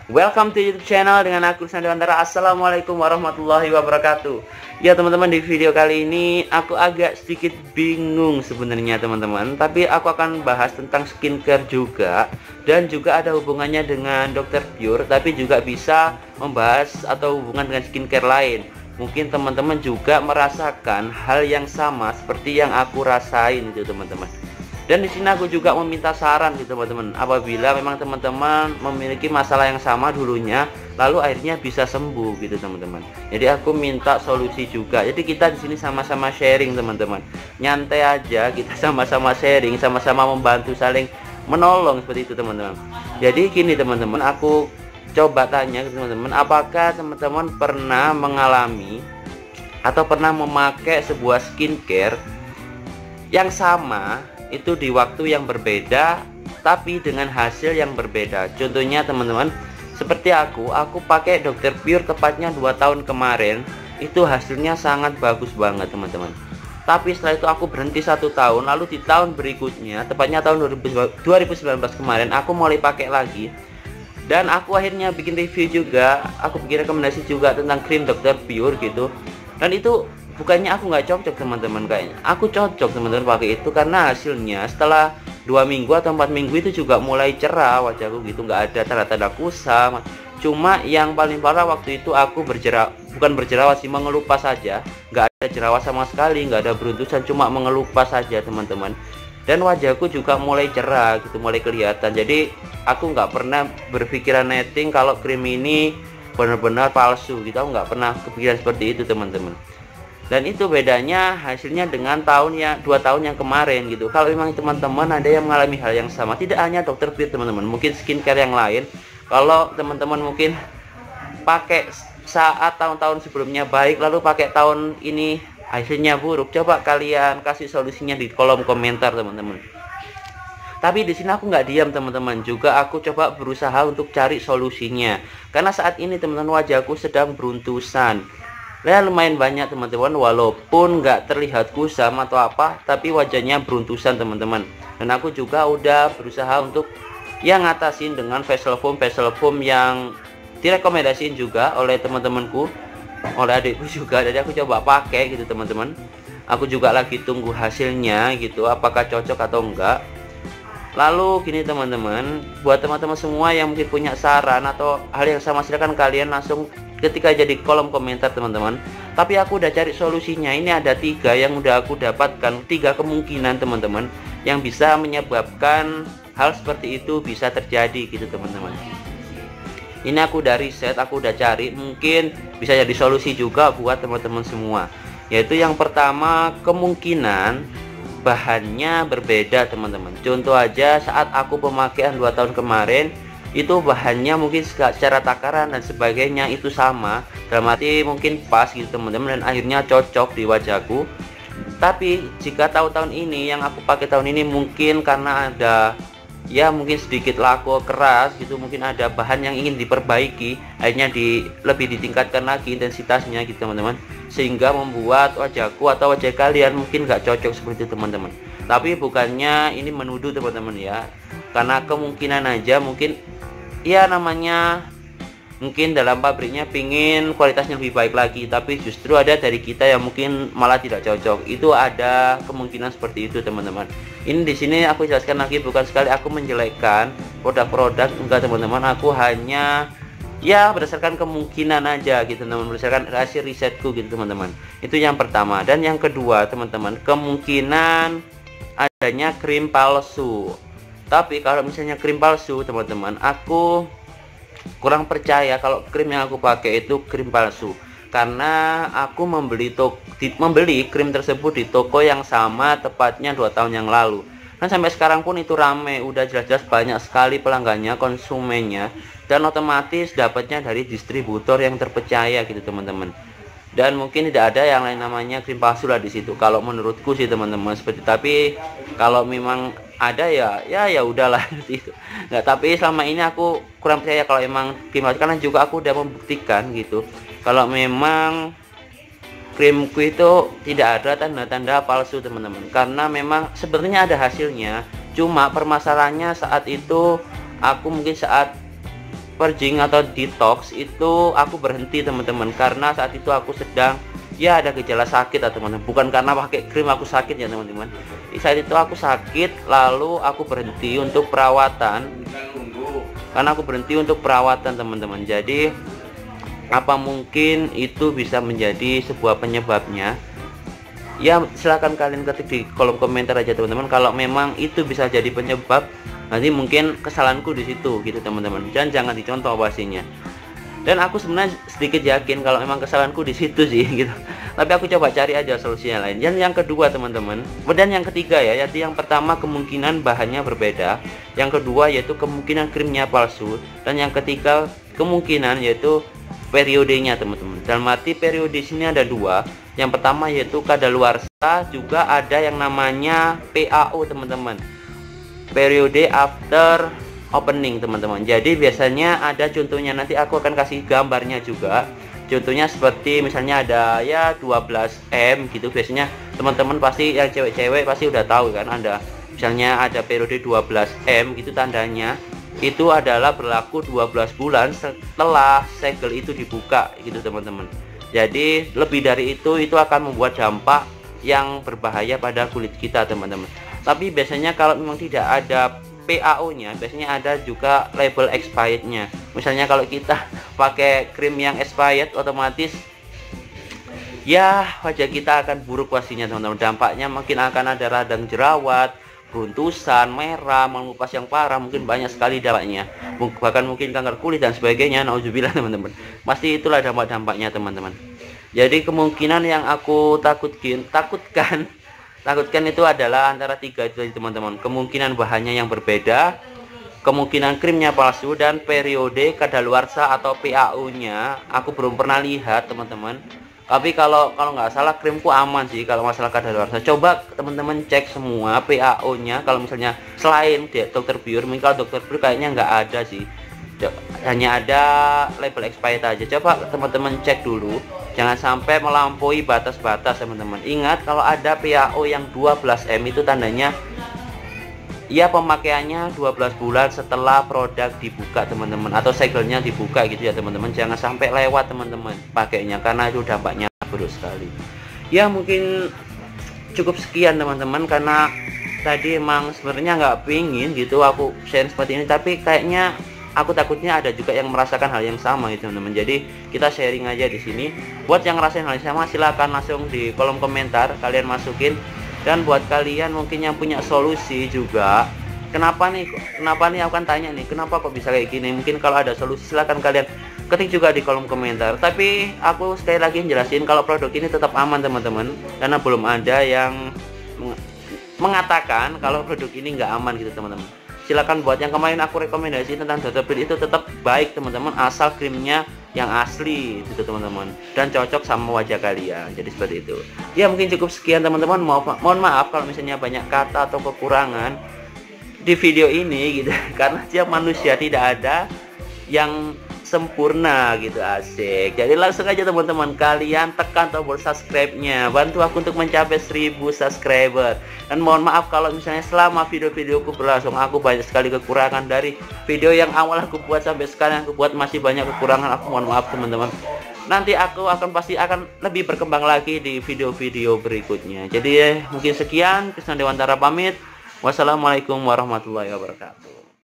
Welcome to YouTube channel dengan aku Sandewantara. Assalamualaikum warahmatullahi wabarakatuh. Ya teman-teman, di video kali ini aku agak sedikit bingung sebenarnya teman-teman, tapi aku akan bahas tentang skincare juga, dan juga ada hubungannya dengan Dr. Pure, tapi juga bisa membahas atau hubungan dengan skincare lain. Mungkin teman-teman juga merasakan hal yang sama seperti yang aku rasain itu teman-teman. Dan di sini aku juga meminta saran gitu teman-teman. Apabila memang teman-teman memiliki masalah yang sama dulunya, lalu akhirnya bisa sembuh gitu teman-teman. Jadi aku minta solusi juga. Jadi kita di sini sama-sama sharing teman-teman. Nyantai aja, kita sama-sama sharing, sama-sama membantu, saling menolong seperti itu teman-teman. Jadi gini teman-teman, aku coba tanya ke teman-teman, apakah teman-teman pernah mengalami atau pernah memakai sebuah skincare yang sama itu di waktu yang berbeda tapi dengan hasil yang berbeda. Contohnya teman-teman, seperti aku pakai Dr. Pure tepatnya 2 tahun kemarin, itu hasilnya sangat bagus banget teman-teman. Tapi setelah itu aku berhenti 1 tahun, lalu di tahun berikutnya, tepatnya tahun 2019 kemarin, aku mulai pakai lagi. Dan aku akhirnya bikin review juga, aku bikin rekomendasi juga tentang krim Dr. Pure gitu. Dan itu bukannya aku nggak cocok teman-teman, kayaknya aku cocok teman-teman pakai itu, karena hasilnya setelah 2 minggu atau 4 minggu itu juga mulai cerah wajahku gitu, nggak ada tanda-tanda kusam. Cuma yang paling parah waktu itu aku bukan berjerawat sih, mengelupas saja, nggak ada jerawat sama sekali, nggak ada beruntusan, cuma mengelupas saja teman-teman. Dan wajahku juga mulai cerah gitu, mulai kelihatan. Jadi aku nggak pernah berpikiran netting kalau krim ini benar-benar palsu gitu, aku nggak pernah kepikiran seperti itu teman-teman. Dan itu bedanya hasilnya dengan 2 tahun yang kemarin gitu. Kalau memang teman-teman ada yang mengalami hal yang sama, tidak hanya Dr. Pure teman-teman, mungkin skincare yang lain, kalau teman-teman mungkin pakai saat tahun-tahun sebelumnya baik, lalu pakai tahun ini hasilnya buruk, coba kalian kasih solusinya di kolom komentar teman-teman. Tapi di sini aku nggak diam teman-teman, juga aku coba berusaha untuk cari solusinya, karena saat ini teman-teman wajahku sedang beruntusan. Ya lumayan banyak teman-teman, walaupun nggak terlihat kusam atau apa, tapi wajahnya beruntusan teman-teman. Dan aku juga udah berusaha untuk yang ngatasin dengan facial foam yang direkomendasiin juga oleh teman-temanku, oleh adikku juga. Jadi aku coba pakai gitu teman-teman. Aku juga lagi tunggu hasilnya gitu, apakah cocok atau enggak. Lalu gini teman-teman, buat teman-teman semua yang mungkin punya saran atau hal yang sama, silakan kalian langsung ketika jadi kolom komentar teman-teman. Tapi aku udah cari solusinya. Ini ada 3 yang udah aku dapatkan, 3 kemungkinan teman-teman yang bisa menyebabkan hal seperti itu bisa terjadi gitu teman-teman. Ini aku udah riset, aku udah cari, mungkin bisa jadi solusi juga buat teman-teman semua. Yaitu yang pertama, kemungkinan bahannya berbeda teman-teman. Contoh aja, saat aku pemakaian 2 tahun kemarin, itu bahannya mungkin secara takaran dan sebagainya itu sama, dalam arti mungkin pas gitu teman-teman, dan akhirnya cocok di wajahku. Tapi jika tahun-tahun ini yang aku pakai tahun ini, mungkin karena ada ya mungkin sedikit laku keras gitu, mungkin ada bahan yang ingin diperbaiki, akhirnya lebih ditingkatkan lagi intensitasnya gitu teman-teman, sehingga membuat wajahku atau wajah kalian mungkin nggak cocok seperti itu teman-teman. Tapi bukannya ini menuduh teman-teman ya, karena kemungkinan aja mungkin ya namanya mungkin dalam pabriknya pingin kualitasnya lebih baik lagi, tapi justru ada dari kita yang mungkin malah tidak cocok. Itu ada kemungkinan seperti itu teman-teman. Ini di sini aku jelaskan lagi, bukan sekali aku menjelekkan produk-produk, enggak teman-teman, aku hanya ya berdasarkan kemungkinan aja gitu teman-teman, berdasarkan hasil risetku gitu teman-teman. Itu yang pertama. Dan yang kedua teman-teman, kemungkinan adanya krim palsu. Tapi kalau misalnya krim palsu teman-teman, aku kurang percaya kalau krim yang aku pakai itu krim palsu, karena aku membeli krim tersebut di toko yang sama tepatnya 2 tahun yang lalu, dan sampai sekarang pun itu rame, udah jelas-jelas banyak sekali pelanggannya, konsumennya, dan otomatis dapatnya dari distributor yang terpercaya gitu teman-teman. Dan mungkin tidak ada yang lain namanya krim palsu lah di situ kalau menurutku sih teman-teman, seperti. Tapi kalau memang ada ya udahlah itu. Nggak, tapi selama ini aku kurang percaya kalau emang krim palsu, karena juga aku udah membuktikan gitu kalau memang krimku itu tidak ada tanda-tanda palsu teman-teman, karena memang sebenarnya ada hasilnya. Cuma permasalahannya saat itu aku mungkin saat purging atau detox itu aku berhenti teman-teman, karena saat itu aku sedang ya ada gejala sakit teman-teman, bukan karena pakai krim aku sakit ya teman-teman. Saat itu aku sakit, lalu aku berhenti untuk perawatan, karena aku berhenti untuk perawatan teman-teman. Jadi apa mungkin itu bisa menjadi sebuah penyebabnya? Ya silahkan kalian ketik di kolom komentar aja teman-teman, kalau memang itu bisa jadi penyebab, nanti mungkin kesalahanku di situ gitu teman-teman, dan jangan dicontoh pastinya. Dan aku sebenarnya sedikit yakin kalau memang kesalahanku di situ sih gitu, tapi aku coba cari aja solusinya lain. Dan yang kedua teman-teman, dan yang ketiga ya, yaitu yang pertama kemungkinan bahannya berbeda, yang kedua yaitu kemungkinan krimnya palsu, dan yang ketiga kemungkinan yaitu periodenya teman-teman. Dalam arti periode sini ada dua. Yang pertama yaitu kadaluarsa, juga ada yang namanya PAO teman-teman, periode after opening teman-teman. Jadi biasanya ada contohnya, nanti aku akan kasih gambarnya juga. Contohnya seperti misalnya ada ya 12M gitu, biasanya teman-teman pasti yang cewek-cewek pasti udah tahu kan, ada misalnya ada periode 12M gitu, tandanya itu adalah berlaku 12 bulan setelah segel itu dibuka gitu teman-teman. Jadi lebih dari itu akan membuat dampak yang berbahaya pada kulit kita teman-teman. Tapi biasanya kalau memang tidak ada PAO nya, biasanya ada juga label expired nya. Misalnya kalau kita pakai krim yang expired, otomatis ya wajah kita akan buruk pastinya teman-teman. Dampaknya mungkin akan ada radang jerawat, beruntusan, merah, mengupas yang parah, mungkin banyak sekali dampaknya, bahkan mungkin kanker kulit dan sebagainya. Nauzubillah teman-teman, pasti itulah dampak-dampaknya teman-teman. Jadi kemungkinan yang aku takutkan itu adalah antara tiga itu teman-teman. Kemungkinan bahannya yang berbeda, kemungkinan krimnya palsu, dan periode kadaluarsa atau PAO nya aku belum pernah lihat teman-teman. Tapi kalau nggak salah krimku aman sih kalau masalah kadaluarsa. Coba teman-teman cek semua PAO nya, kalau misalnya selain Dr. Pure, mungkin kalau Dr. Pure kayaknya nggak ada sih, hanya ada label expired aja. Coba teman-teman cek dulu, jangan sampai melampaui batas-batas teman-teman. Ingat, kalau ada PAO yang 12M itu tandanya ya pemakaiannya 12 bulan setelah produk dibuka teman-teman, atau segelnya dibuka gitu ya teman-teman. Jangan sampai lewat teman-teman pakainya, karena itu dampaknya buruk sekali. Ya mungkin cukup sekian teman-teman, karena tadi emang sebenarnya nggak pingin gitu aku share seperti ini, tapi kayaknya aku takutnya ada juga yang merasakan hal yang sama gitu teman-teman. Jadi kita sharing aja di sini. Buat yang ngerasain hal yang sama, silahkan langsung di kolom komentar kalian masukin. Dan buat kalian mungkin yang punya solusi juga, kenapa nih aku akan tanya nih, kenapa kok bisa kayak gini, mungkin kalau ada solusi silahkan kalian ketik juga di kolom komentar. Tapi aku sekali lagi jelasin kalau produk ini tetap aman teman-teman, karena belum ada yang mengatakan kalau produk ini nggak aman gitu teman-teman. Silakan buat yang kemarin aku rekomendasi tentang Dr. Pure itu tetap baik teman-teman, asal krimnya yang asli gitu teman-teman, dan cocok sama wajah kalian. Jadi seperti itu ya. Mungkin cukup sekian teman-teman. Mohon maaf kalau misalnya banyak kata atau kekurangan di video ini gitu karena tiap manusia tidak ada yang sempurna gitu, asik. Jadi langsung aja teman-teman, kalian tekan tombol subscribe-nya, bantu aku untuk mencapai 1000 subscriber. Dan mohon maaf kalau misalnya selama video-videoku berlangsung aku banyak sekali kekurangan, dari video yang awal aku buat sampai sekarang aku buat masih banyak kekurangan. Aku mohon maaf teman-teman. Nanti aku pasti akan lebih berkembang lagi di video-video berikutnya. Jadi mungkin sekian, Krisna Dewantara pamit. Wassalamualaikum warahmatullahi wabarakatuh.